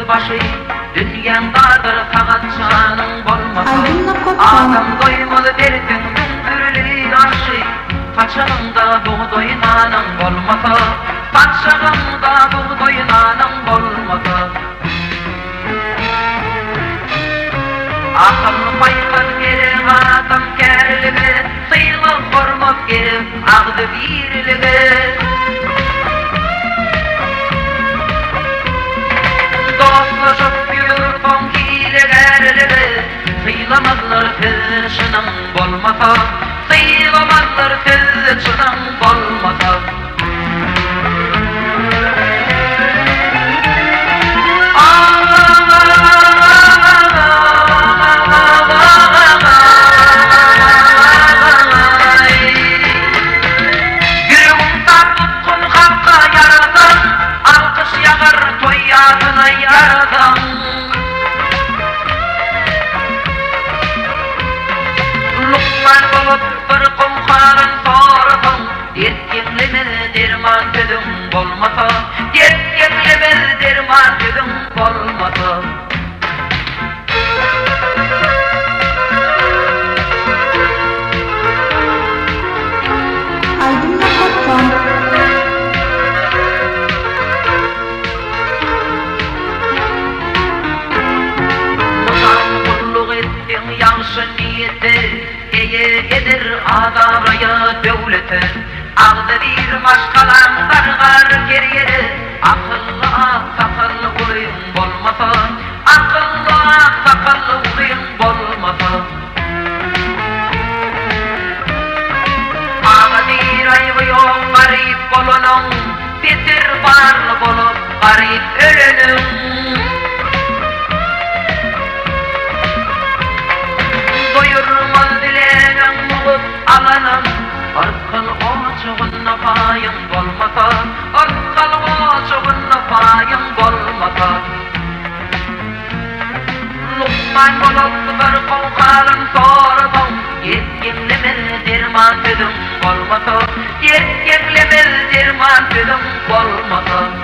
başı, dünyamdadır fakat canın bolmasa. Aydınlık Koçan. Adam doymalı derdim döndürülü aşı, paçağımda buğday nanın bolmasa. Paçağımda buğday nanın bolmasa. Akıl payqan gerek adam kerligi, sıylık hormat gerek ağdı birligi. Dostlaşıp yürüpon hilegerligi, sıylamazlar tılşının bolmasa. Sıylamazlar tılşının bolmasa. Lukman bolup bir kumharın sorsun, yetkinlimel derman dedim bolmasa. Yetkinlimel derman dedim bolmasa. Aydınlık Koçan. Yanlış niyeti edir adamraya devleti. Ağdı bir maşkalan gargar geriye. Akıllı sakallı ulayım bolmasa. Akıllı sakallı ulayım bolmasa. Ağa bir ayvı yok garip bolunun, bitir varlı bolup garip ölünün. Doyurmaz dilenin bulup alanın, arkal oçuğunna payın bolmasa. Arkal oçuğunna payın bolmasa. Lukman bolup bir kumharın sorsun, yetkinlimel derman dedim bolmasa. Yetkinlimel derman dedim bolmasa.